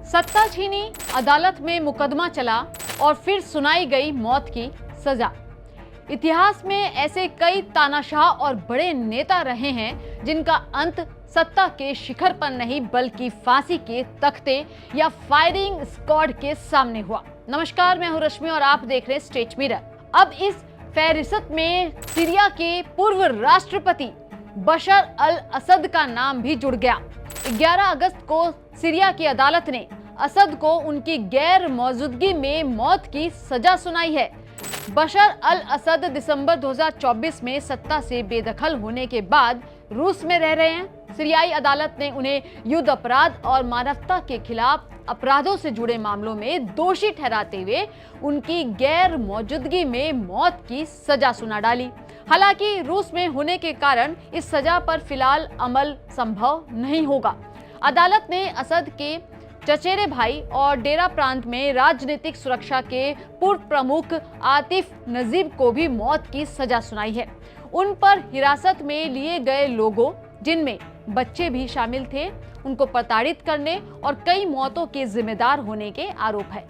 सत्ता छीनी, अदालत में मुकदमा चला और फिर सुनाई गई मौत की सजा। इतिहास में ऐसे कई तानाशाह और बड़े नेता रहे हैं जिनका अंत सत्ता के शिखर पर नहीं बल्कि फांसी के तख्ते या फायरिंग स्क्वाड के सामने हुआ। नमस्कार, मैं हूं रश्मि और आप देख रहे हैं स्टेट मिरर। अब इस फहरिस्त में सीरिया के पूर्व राष्ट्रपति बशर अल असद का नाम भी जुड़ गया। 11 अगस्त को सीरिया की अदालत ने असद को उनकी गैर मौजूदगी में मौत की सजा सुनाई है। बशर अल असद दिसंबर 2024 में सत्ता से बेदखल होने के बाद रूस में रह रहे हैं। सीरियाई अदालत ने उन्हें युद्ध अपराध और मानवता के खिलाफ अपराधों से जुड़े मामलों में दोषी ठहराते हुए उनकी गैर मौजूदगी में मौत की सजा सुना डाली। हालांकि रूस में होने के कारण इस सजा पर फिलहाल अमल संभव नहीं होगा। अदालत ने असद के चचेरे भाई और डेरा प्रांत में राजनीतिक सुरक्षा के पूर्व प्रमुख आतिफ नजीब को भी मौत की सजा सुनाई है। उन पर हिरासत में लिए गए लोगों, जिनमें बच्चे भी शामिल थे, उनको प्रताड़ित करने और कई मौतों के जिम्मेदार होने के आरोप है।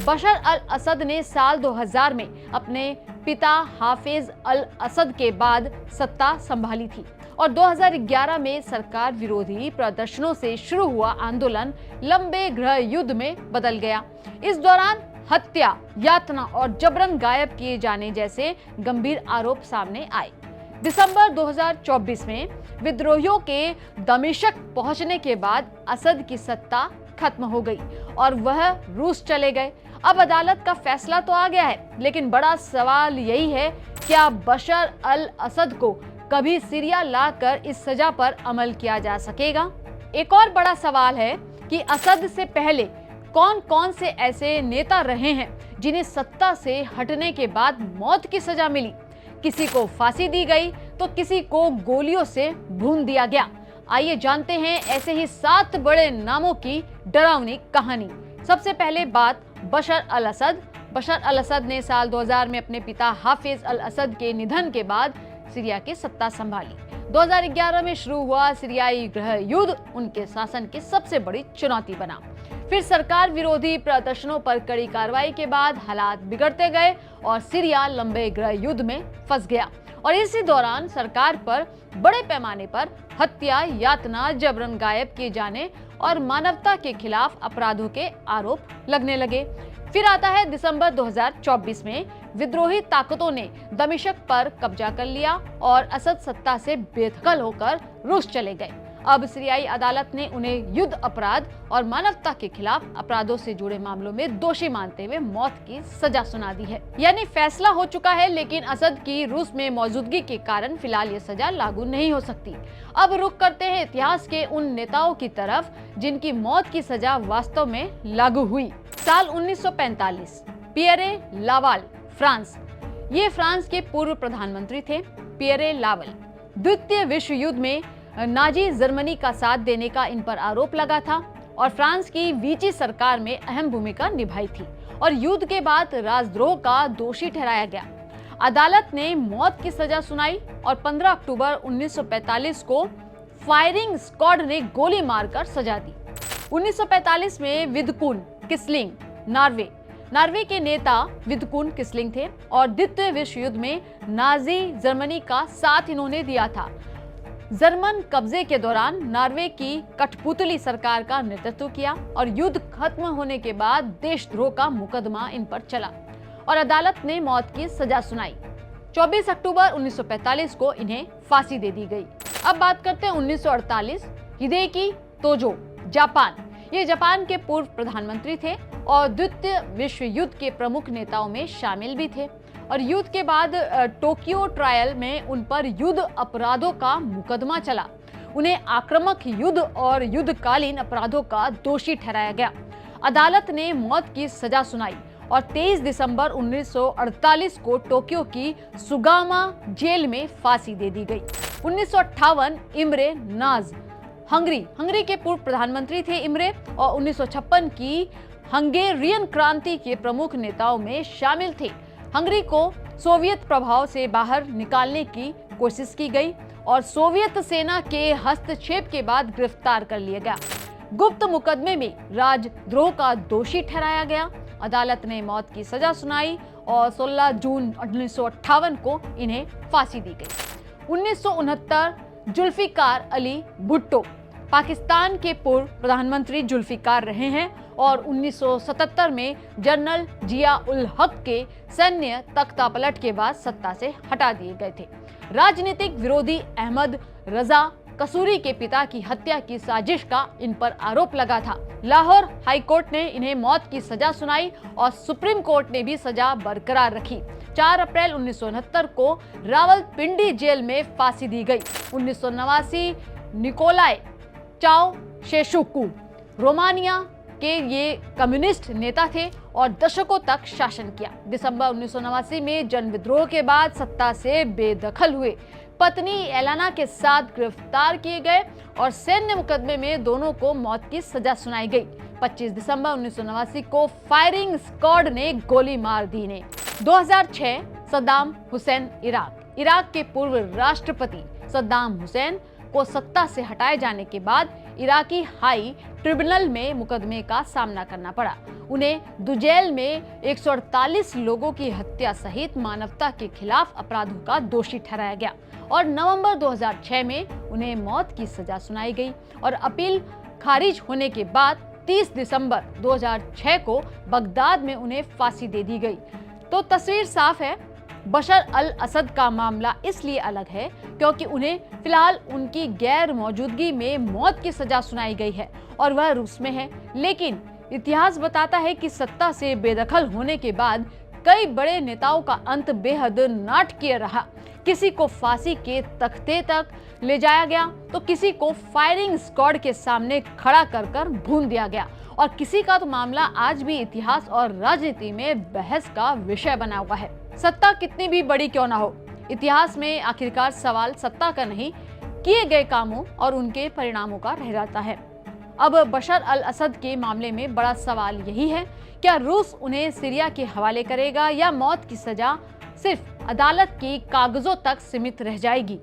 बशर अल असद ने साल 2000 में अपने पिता हाफिज अल असद के बाद सत्ता संभाली थी और 2011 में सरकार विरोधी प्रदर्शनों से शुरू हुआ आंदोलन लंबे गृह युद्ध में बदल गया। इस दौरान हत्या, यातना और जबरन गायब किए जाने जैसे गंभीर आरोप सामने आए। दिसंबर 2024 में विद्रोहियों के दमिश्क पहुंचने के बाद असद की सत्ता खत्म हो गई और वह रूस चले गए। अब अदालत का फैसला तो आ गया है, लेकिन बड़ा सवाल यही है, क्या बशर अल असद को कभी सीरिया लाकर इस सजा पर अमल किया जा सकेगा? एक और बड़ा सवाल है कि असद से पहले कौन कौन से ऐसे नेता रहे हैं जिन्हें सत्ता से हटने के बाद मौत की सजा मिली। किसी को फांसी दी गई तो किसी को गोलियों से भून दिया गया। आइए जानते हैं ऐसे ही 7 बड़े नामों की डरावनी कहानी। सबसे पहले बात बशर अल असद। बशर अल असद ने साल 2000 में अपने पिता हाफिज अल असद के निधन के बाद सीरिया की सत्ता संभाली। 2011 में शुरू हुआ सीरियाई गृह युद्ध उनके शासन की सबसे बड़ी चुनौती बना। फिर सरकार विरोधी प्रदर्शनों पर कड़ी कार्रवाई के बाद हालात बिगड़ते गए और सीरिया लंबे गृह युद्ध में फंस गया और इसी दौरान सरकार पर बड़े पैमाने पर हत्या, यातना, जबरन गायब किए जाने और मानवता के खिलाफ अपराधों के आरोप लगने लगे। फिर आता है दिसंबर 2024 में विद्रोही ताकतों ने दमिश्क पर कब्जा कर लिया और असद सत्ता से बेदखल होकर रूस चले गए। अब सीरियाई अदालत ने उन्हें युद्ध अपराध और मानवता के खिलाफ अपराधों से जुड़े मामलों में दोषी मानते हुए मौत की सजा सुना दी है। यानी फैसला हो चुका है, लेकिन असद की रूस में मौजूदगी के कारण फिलहाल ये सजा लागू नहीं हो सकती। अब रुख करते हैं इतिहास के उन नेताओं की तरफ जिनकी मौत की सजा वास्तव में लागू हुई। साल 1945, पियरे लावाल, फ्रांस। ये फ्रांस के पूर्व प्रधानमंत्री थे। पियरे लावाल द्वितीय विश्व युद्ध में नाजी जर्मनी का साथ देने का इन पर आरोप लगा था और फ्रांस की विची सरकार में अहम भूमिका निभाई थी और युद्ध के बाद राजद्रोह का दोषी ठहराया गया। अदालत ने मौत की सजा सुनाई और 15 अक्टूबर 1945 को फायरिंग स्क्वाड ने गोली मारकर सजा दी। 1945 में विदकुन किसलिंग, नॉर्वे के नेता विदकुन किसलिंग थे और द्वितीय विश्व युद्ध में नाजी जर्मनी का साथ इन्होंने दिया था। जर्मन कब्जे के दौरान नॉर्वे की कठपुतली सरकार का नेतृत्व किया और युद्ध खत्म होने के बाद देशद्रोह का मुकदमा इन पर चला और अदालत ने मौत की सजा सुनाई। 24 अक्टूबर 1945 को इन्हें फांसी दे दी गई। अब बात करते हैं 1948, हिदेकी तोजो, जापान। ये जापान के पूर्व प्रधानमंत्री थे और द्वितीय विश्व युद्ध के प्रमुख नेताओं में शामिल भी थे और युद्ध के बाद टोक्यो ट्रायल में उन पर युद्ध अपराधों का मुकदमा चला। उन्हें आक्रामक युद्ध और युद्धकालीन अपराधों का दोषी ठहराया गया। अदालत ने मौत की सजा सुनाई और 23 दिसंबर 1948 को टोक्यो की सुगामा जेल में फांसी दे दी गई। 1958, इमरे नाज, हंगरी के पूर्व प्रधानमंत्री थे इमरे और 1956 की हंगेरियन क्रांति के प्रमुख नेताओं में शामिल थे। हंगरी को सोवियत प्रभाव से बाहर निकालने की कोशिश की गई और सोवियत सेना के हस्तक्षेप के बाद गिरफ्तार कर लिया गया। गुप्त मुकदमे में राजद्रोह का दोषी ठहराया गया। अदालत ने मौत की सजा सुनाई और 16 जून 1958 को इन्हें फांसी दी गई। 1969 जुल्फिकार अली भुट्टो पाकिस्तान के पूर्व प्रधानमंत्री जुल्फिकार रहे हैं और 1977 में जनरल जिया उल हक के सैन्य तख्तापलट के बाद सत्ता से हटा दिए गए थे। राजनीतिक विरोधी अहमद रजा कसूरी के पिता की हत्या की साजिश का इन पर आरोप लगा था। लाहौर हाई कोर्ट ने इन्हें मौत की सजा सुनाई और सुप्रीम कोर्ट ने भी सजा बरकरार रखी। 4 अप्रैल 1969 को रावलपिंडी जेल में फांसी दी गई। 1989 निकोलाई चाउशेशुकू रोमानिया के ये कम्युनिस्ट नेता थे और दशकों तक शासन किया। दिसंबर 1989 में जन विद्रोह के बाद सत्ता से बेदखल हुए। पत्नी एलाना के साथ गिरफ्तार किए गए और सैन्य मुकदमे में दोनों को मौत की सजा सुनाई गई। 25 दिसंबर 1989 को फायरिंग स्क्वाड ने गोली मार दी इन्हें। 2006 सद्दाम हुसैन इराक के पूर्व राष्ट्रपति सद्दाम हुसैन को सत्ता से हटाए जाने के बाद इराकी हाई ट्रिब्यूनल में मुकदमे का सामना करना पड़ा। उन्हें दुजैल में 148 लोगों की हत्या सहित मानवता के खिलाफ अपराधों का दोषी ठहराया गया और नवंबर 2006 में उन्हें मौत की सजा सुनाई गई और अपील खारिज होने के बाद 30 दिसंबर 2006 को बगदाद में उन्हें फांसी दे दी गई। तो तस्वीर साफ है, बशर अल असद का मामला इसलिए अलग है क्योंकि उन्हें फिलहाल उनकी गैर मौजूदगी में मौत की सजा सुनाई गई है और वह रूस में है। लेकिन इतिहास बताता है कि सत्ता से बेदखल होने के बाद कई बड़े नेताओं का अंत बेहद नाटकीय रहा। किसी को फांसी के तख्ते तक ले जाया गया तो किसी को फायरिंग स्क्वाड के सामने खड़ा कर भून दिया गया और किसी का तो मामला आज भी इतिहास और राजनीति में बहस का विषय बना हुआ है। सत्ता कितनी भी बड़ी क्यों ना हो, इतिहास में आखिरकार सवाल सत्ता का नहीं, किए गए कामों और उनके परिणामों का रह जाता है। अब बशर अल असद के मामले में बड़ा सवाल यही है, क्या रूस उन्हें सीरिया के हवाले करेगा या मौत की सजा सिर्फ अदालत की कागजों तक सीमित रह जाएगी।